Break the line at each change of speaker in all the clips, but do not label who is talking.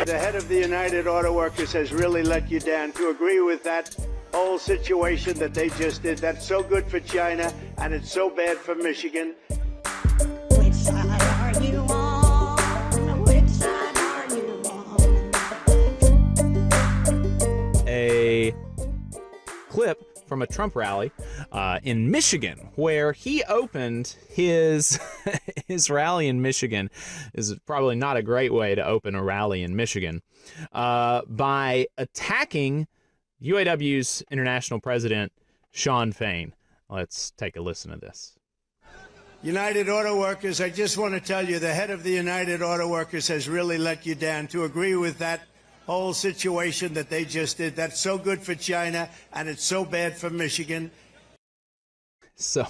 the head of the United Auto Workers has really let you down. To agree with that whole situation that they just did, that's so good for China and it's so bad for Michigan.
Which side are you on? Which side are you on?
A clip from a Trump rally in Michigan, where he opened his his rally in Michigan. Is probably not a great way to open a rally in Michigan, by attacking UAW's international president, Shawn Fain. Let's take a listen to this.
United Auto Workers, I just want to tell you, the head of the United Auto Workers has really let you down. To agree with that whole situation that they just did, that's so good for China and it's so bad for Michigan.
So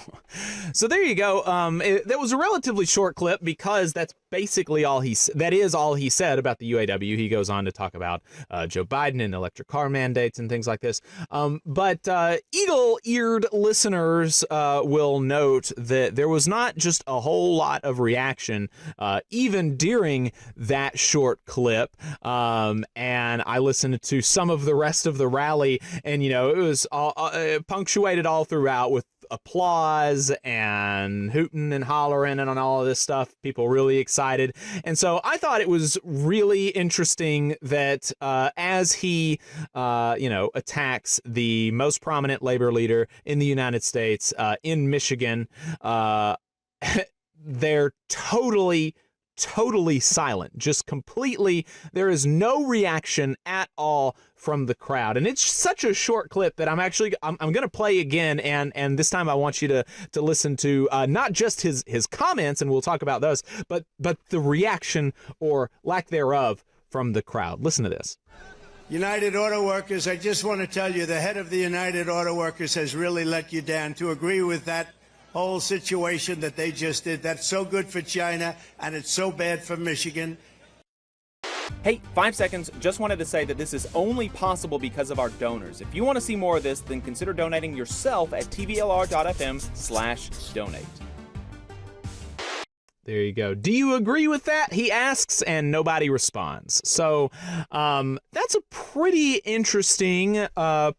there you go. That was a relatively short clip because that's basically all that is all he said about the UAW. He goes on to talk about Joe Biden and electric car mandates and things like this. But eagle-eared listeners will note that there was not just a whole lot of reaction, even during that short clip. And I listened to some of the rest of the rally, and it was all punctuated all throughout with applause and hooting and hollering and on all of this stuff. People really excited. And so I thought it was really interesting that as he, attacks the most prominent labor leader in the United States, in Michigan, they're totally silent, just completely. There is no reaction at all from the crowd, and it's such a short clip that I'm going to play again, and this time I want you to listen to not just his comments, and we'll talk about those, but the reaction or lack thereof from the crowd. Listen to this.
United Auto Workers, I just want to tell you, the head of the United Auto Workers has really let you down. To agree with that whole situation that they just did, that's so good for China and it's so bad for Michigan.
Hey, 5 seconds. Just wanted to say that this is only possible because of our donors. If you want to see more of this, then consider donating yourself at tvlr.fm/donate.
There you go. Do you agree with that? He asks, and nobody responds. So that's a pretty interesting, little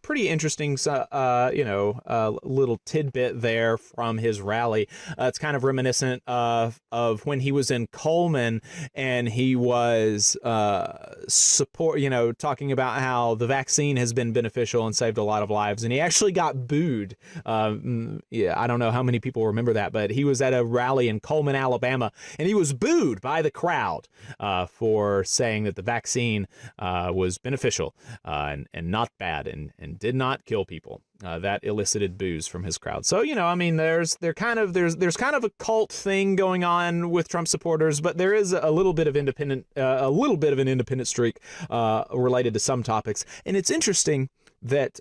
tidbit there from his rally. It's kind of reminiscent of when he was in Coleman and he was talking about how the vaccine has been beneficial and saved a lot of lives, and he actually got booed. I don't know how many people remember that, but he was at a rally in Coleman, Alabama, and he was booed by the crowd for saying that the vaccine was beneficial and not bad and did not kill people. That elicited boos from his crowd. So there's kind of a cult thing going on with Trump supporters, but there is a little bit of an independent streak related to some topics, and it's interesting that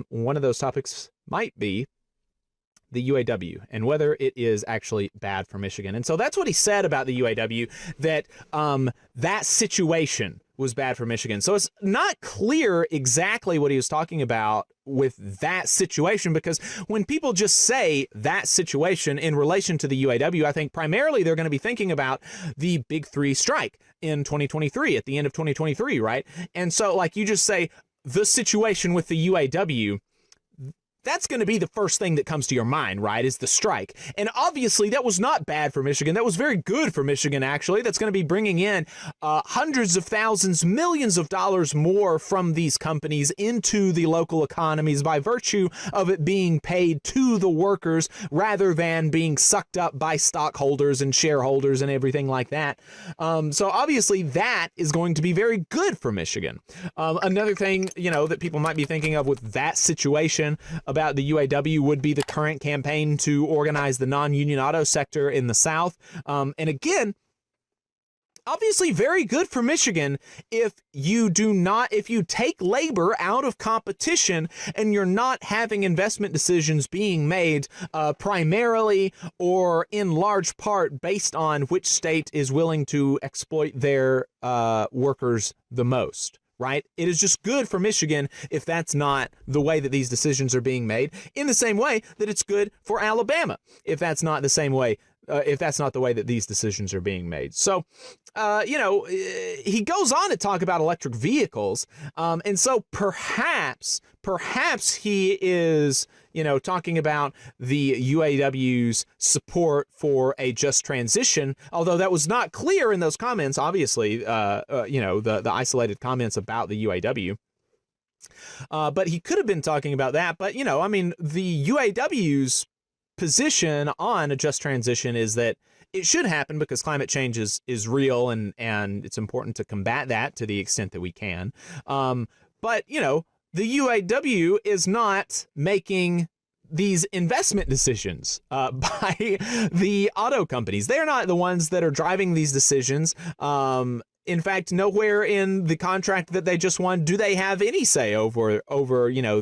one of those topics might be the UAW and whether it is actually bad for Michigan. And so that's what he said about the UAW, that that situation was bad for Michigan. So it's not clear exactly what he was talking about with that situation, because when people just say that situation in relation to the UAW, I think primarily they're going to be thinking about the Big Three strike in 2023, at the end of 2023, right? And so like you just say the situation with the UAW, that's going to be the first thing that comes to your mind, right, is the strike. And obviously that was not bad for Michigan. That was very good for Michigan, actually. That's going to be bringing in hundreds of thousands, millions of dollars more from these companies into the local economies by virtue of it being paid to the workers rather than being sucked up by stockholders and shareholders and everything like that. So obviously that is going to be very good for Michigan. Another thing, that people might be thinking of with that situation about the UAW would be the current campaign to organize the non-union auto sector in the South. And again, obviously very good for Michigan if you take labor out of competition and you're not having investment decisions being made primarily or in large part based on which state is willing to exploit their workers the most. Right? It is just good for Michigan if that's not the way that these decisions are being made, in the same way that it's good for Alabama if that's not the same way if that's not the way that these decisions are being made. So, he goes on to talk about electric vehicles. And so perhaps he is, talking about the UAW's support for a just transition, although that was not clear in those comments, obviously, the isolated comments about the UAW. But he could have been talking about that. But, the UAW's position on a just transition is that it should happen because climate change is real and it's important to combat that to the extent that we can. But, the UAW is not making these investment decisions by the auto companies. They're not the ones that are driving these decisions. In fact, nowhere in the contract that they just won do they have any say over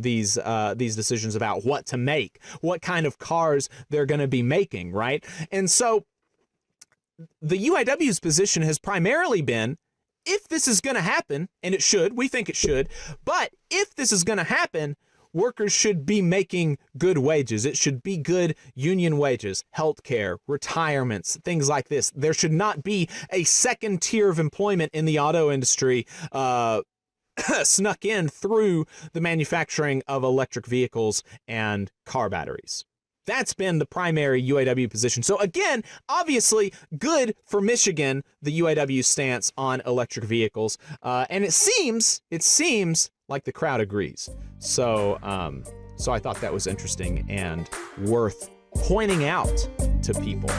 these decisions about what to make, what kind of cars they're going to be making, right? And so the UAW's position has primarily been, if this is going to happen, and it should, we think it should, but if this is going to happen, workers should be making good wages. It should be good union wages, healthcare, retirements, things like this. There should not be a second tier of employment in the auto industry snuck in through the manufacturing of electric vehicles and car batteries. That's been the primary UAW position. So again, obviously good for Michigan, the UAW stance on electric vehicles. And it seems like the crowd agrees. So I thought that was interesting and worth pointing out to people.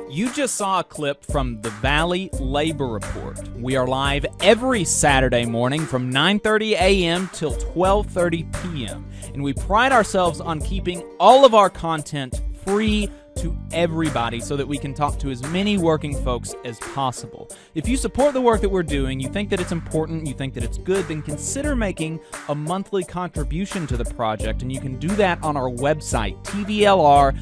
You just saw a clip from the Valley Labor Report. We are live every Saturday morning from 9:30 a.m. till 12:30 p.m. And we pride ourselves on keeping all of our content free to everybody so that we can talk to as many working folks as possible. If you support the work that we're doing, you think that it's important, you think that it's good, then consider making a monthly contribution to the project, and you can do that on our website, tvlr.fm.